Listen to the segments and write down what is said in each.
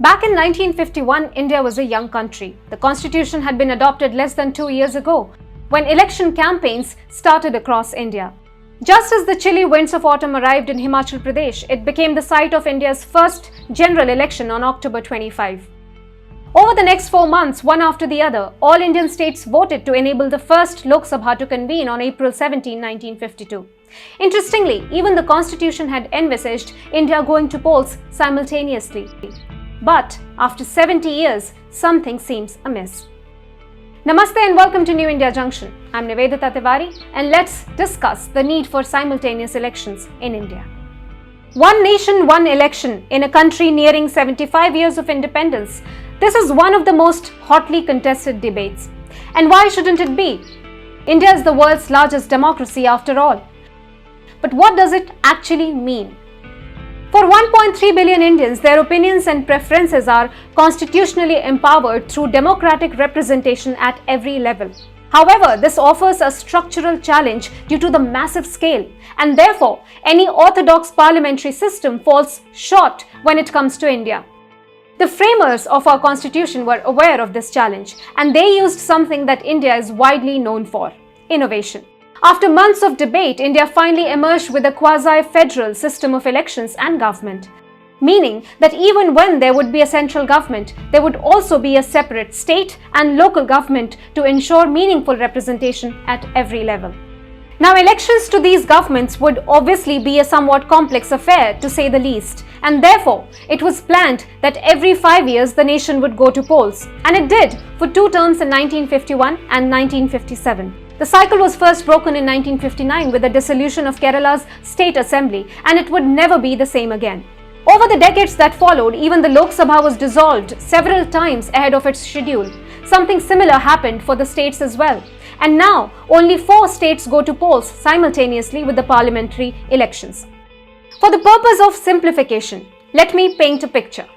Back in 1951, India was a young country. The constitution had been adopted less than 2 years ago, when election campaigns started across India. Just as the chilly winds of autumn arrived in Himachal Pradesh, it became the site of India's first general election on October 25. Over the next 4 months, one after the other, all Indian states voted to enable the first Lok Sabha to convene on April 17, 1952. Interestingly, even the constitution had envisaged India going to polls simultaneously. But after 70 years, something seems amiss. Namaste and welcome to New India Junction. I'm Nivedita Tiwari and let's discuss the need for simultaneous elections in India. One nation, one election in a country nearing 75 years of independence. This is one of the most hotly contested debates. And why shouldn't it be? India is the world's largest democracy after all. But what does it actually mean? For 1.3 billion Indians, their opinions and preferences are constitutionally empowered through democratic representation at every level. However, this offers a structural challenge due to the massive scale, and therefore, any orthodox parliamentary system falls short when it comes to India. The framers of our constitution were aware of this challenge, and they used something that India is widely known for: innovation. After months of debate, India finally emerged with a quasi-federal system of elections and government, meaning that even when there would be a central government, there would also be a separate state and local government to ensure meaningful representation at every level. Now, elections to these governments would obviously be a somewhat complex affair, to say the least, and therefore, it was planned that every 5 years the nation would go to polls, and it did for 2 terms in 1951 and 1957. The cycle was first broken in 1959 with the dissolution of Kerala's State Assembly, and it would never be the same again. Over the decades that followed, even the Lok Sabha was dissolved several times ahead of its schedule. Something similar happened for the states as well. And now, only 4 states go to polls simultaneously with the parliamentary elections. For the purpose of simplification, let me paint a picture.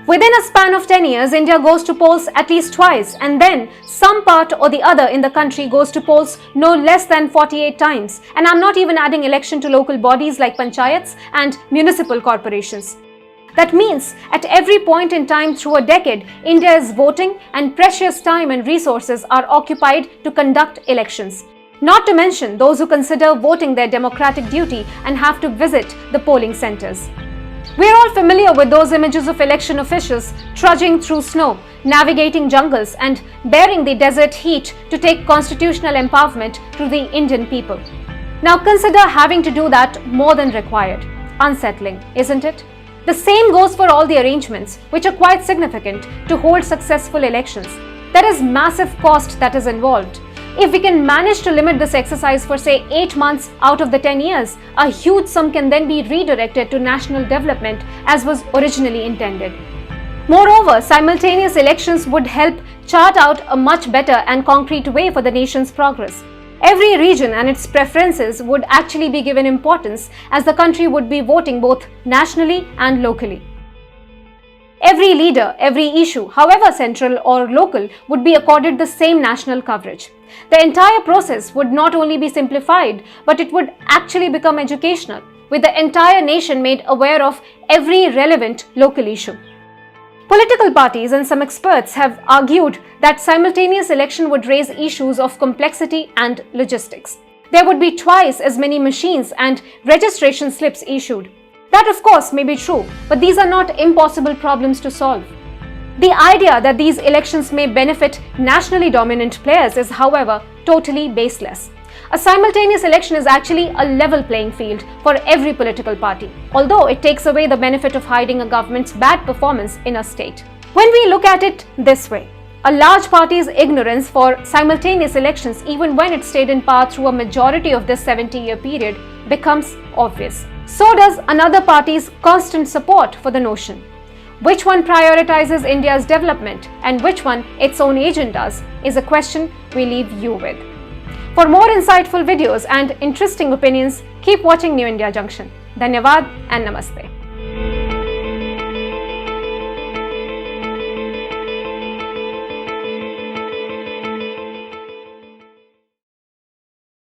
Within a span of 10 years, India goes to polls at least twice, and then some part or the other in the country goes to polls no less than 48 times. And I'm not even adding election to local bodies like panchayats and municipal corporations. That means at every point in time through a decade, India is voting and precious time and resources are occupied to conduct elections. Not to mention those who consider voting their democratic duty and have to visit the polling centers. We are all familiar with those images of election officials trudging through snow, navigating jungles and bearing the desert heat to take constitutional empowerment to the Indian people. Now consider having to do that more than required. Unsettling, isn't it? The same goes for all the arrangements, which are quite significant to hold successful elections. There is massive cost that is involved. If we can manage to limit this exercise for say 8 months out of the 10 years, a huge sum can then be redirected to national development as was originally intended. Moreover, simultaneous elections would help chart out a much better and concrete way for the nation's progress. Every region and its preferences would actually be given importance as the country would be voting both nationally and locally. Every leader, every issue, however central or local, would be accorded the same national coverage. The entire process would not only be simplified, but it would actually become educational, with the entire nation made aware of every relevant local issue. Political parties and some experts have argued that simultaneous election would raise issues of complexity and logistics. There would be twice as many machines and registration slips issued. That of course may be true, but these are not impossible problems to solve. The idea that these elections may benefit nationally dominant players is, however, totally baseless. A simultaneous election is actually a level playing field for every political party, although it takes away the benefit of hiding a government's bad performance in a state. When we look at it this way, a large party's ignorance for simultaneous elections, even when it stayed in power through a majority of this 70-year period, becomes obvious. So does another party's constant support for the notion. Which one prioritizes India's development and which one its own agendas is a question we leave you with. For more insightful videos and interesting opinions, keep watching New India Junction. Dhanyavad and Namaste.